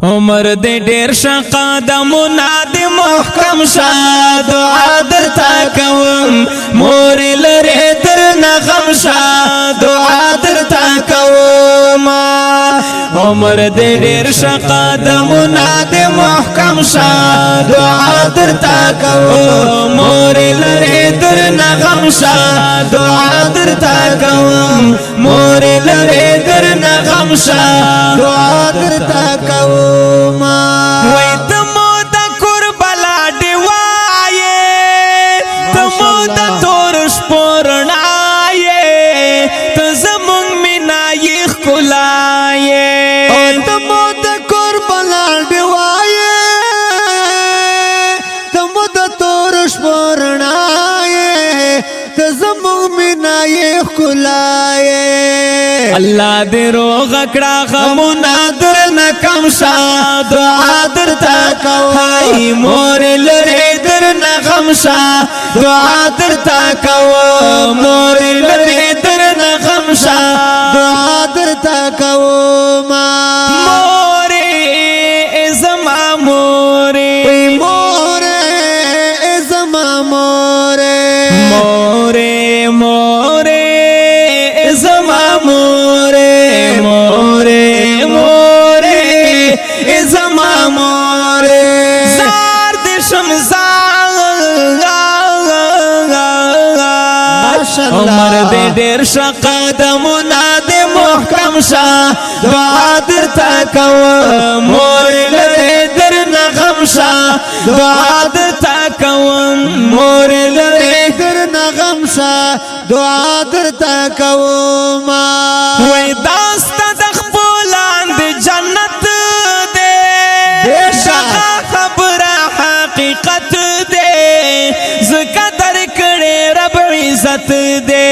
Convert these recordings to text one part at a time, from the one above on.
عمر دې ډېر شه قدمونه دې محکم شه دعا درته کوم مور لرې درنه غم شه دعا درته کوم عمر دې ډېر شه قدمونه دې محکم شه دعا درته کوم مور لرې درنه غم شه دعا درته کوم مور لرې درنه غم شه دعا درته کوم وای تمو د کربلا دی وایې تمو د تور شپورنایې ته زمونږ مینا یې ښکلایې تمو د کربلا دی وایې تمو د تور شپورنایې ته زمونږ مینا یې ښکلایې الله دې روغ کړه غمونه درنه کم شه دعا درته کوم هاي مور لرې درنه غم شه دعا درته کوم مور لرې درنه غم شه دعا درته کوم مورې زما مورې مورې زما مورې مورې مورې زما مورې مورې مورې زما مورې زار دې شمزار عمر دې ډېر شه قدمونه دې محکم شه دعا درته کوم مور لرې درنه غم شه دعا درته کوم مور لرې درنه غم شه دعا درته کوم وای داسته د خپلان د جنت دې شغه خبره حقیقت دې زکه در کړې رب عزت دې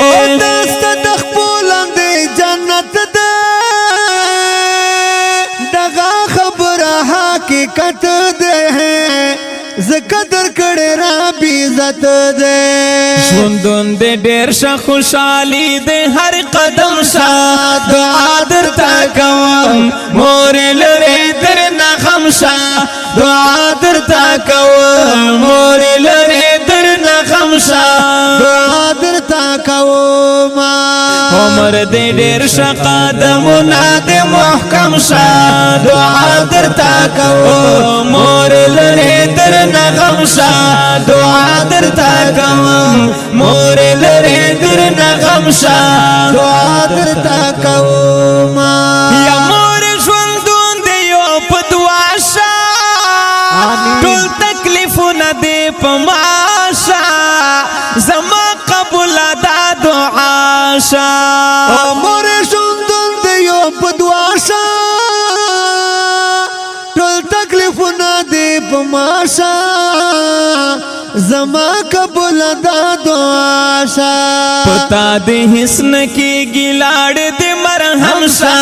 او داسته د خپلان د جنت دې دغه خبره حقیقت دې زکه در کړې رب عزت دې ژوندون دې ډېر شه خوشحالي دې هر قدم شه دعا درته کوم مور لرې درنه غم شه دعا درته کوم مور لرې درنه غم شه دعا درته کوم عمر دې ډېر شه قدمونه دې محکم شه دعا درته کوم مور لرې درنه غم شه دعا درته کوم مور لرې درنه غم شه دعا درته کوم یا مور ژوندون دې یو په دعا شه ټول تکلیفونه دې په ما شه زما قبول دا دعا شه مور ژوندون دې یو په دعا شه ټول تکلیفونه دې په ما شه زما قبول دا دعا شه پتا دې حسن کې ګلاړ دې مرهم شه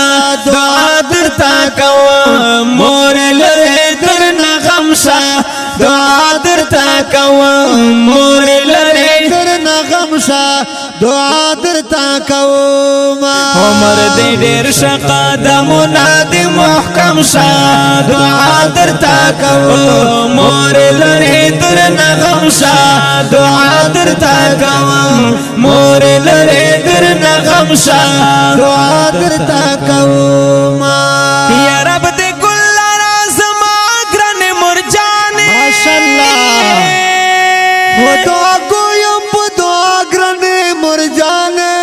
دعا درته کوم مور لرې درنه غم شه دعا درته کوم مور لرې درنه غم شه دعا درته کوم عمر دې ډېر شه قدمونه دې محکم شه دعا درته کوم مور لرې درنه غم شه دعا درته کوم مور لرې درنه غم شه دعا درته کوم یا رب دې ګل لرا زما ګران مرجانې ماشاءالله و دعا کوم په دعا ګرانې مرجانې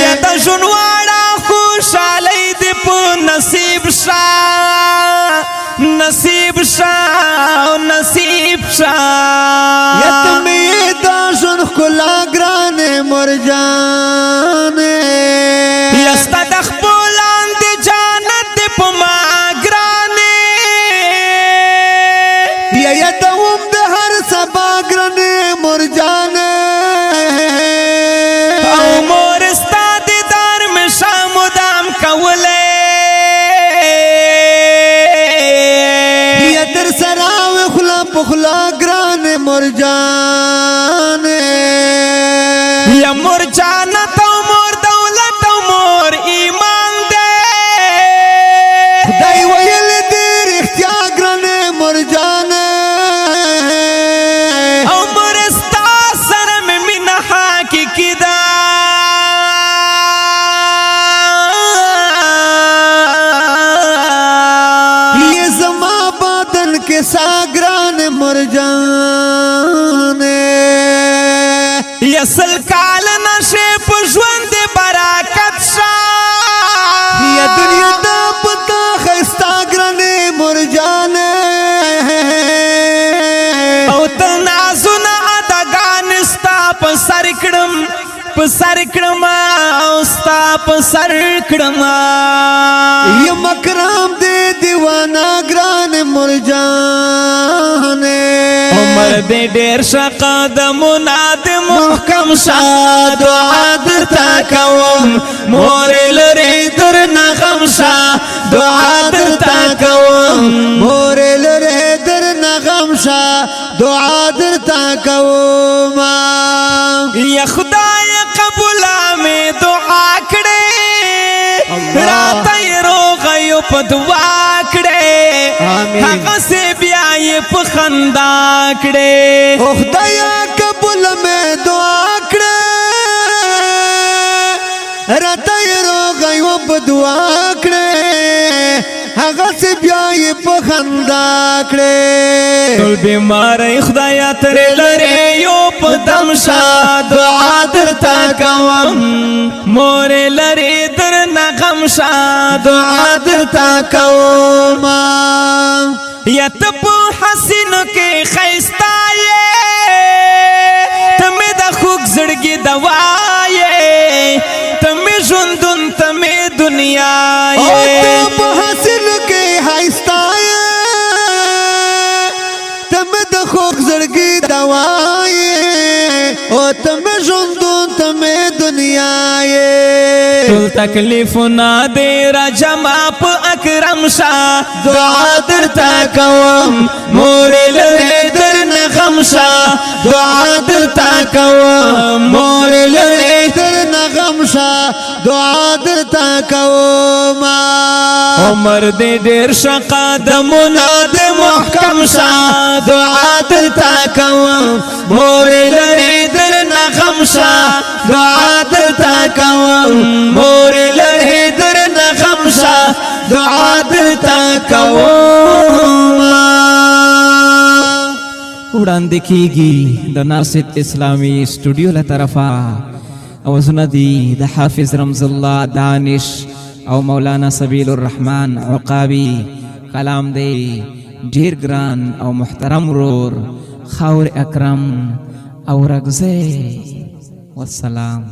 یا د ژوندواړه خوشحالۍ دې په نصیب شه نصیب شه نصیب شه یتمې دا ژوند ښکلا ګرانې مرجانې یا ستا د خپلان د جانت دې په ما ګرانې یا یتوم د هر سبا ګرانې مرجانې او مور ستا دیدار مې شه مدام کولی یا در سره وې خوله په خوله ګرانې مرجانې یا مور جانت او مور دولت او مور ایمان دې په سر کړما یم اکرام دې دیوانا ګران مرجان عمر دې ډېر شقا د مناد محکم شاه دعا درته کوم مور لري در نغم شاه دعا درته کوم مور لري در نغم شاه دعا درته کوم یا خدای قبول می دعا کړې راته روغ یو په دعا کړې هغه سي بیا یې په خندا کړې او خدایا قبول می دعا کړې راته روغ یو په دعا کړې هغه سي بیا یې په خندا کړې ټول بیماری خدایا تر لري یو په دم شاه دعا درته کوم مور لري در نغم شاه دعا درته کوم یا ته په حسینو کې خیستا یې ته مې د خوږ زړګي دوا یې ته مې ژوندون ته مې دنیا یې په حسینو کې خیستا یې ته مې د خوږ زړګي دوا یې او ته مې ژوندون ته مې دنیا یې ټول تکلیفونه دې را جمع په اکرم شاه دعا درته کوم مور لري در نغم شاه دعا درته کوم مور لري در نغم شاه دعا درته کوم عمر دې ډېر شقا د مناد محکم شاه دعا درته کوم مور لري در نغم شاه دعا درته کوم مور لري در نغم شاه دعا درته کوم وړاندې کیږي د ناصر اسلامي سټوډیو له طرفه اوازونه دي د حافظ رمز الله دانش او مولانا سبیل الرحمن عقابی کلام دی ډیر ګران او محترم رور خاور اکرم او رغزه والسلام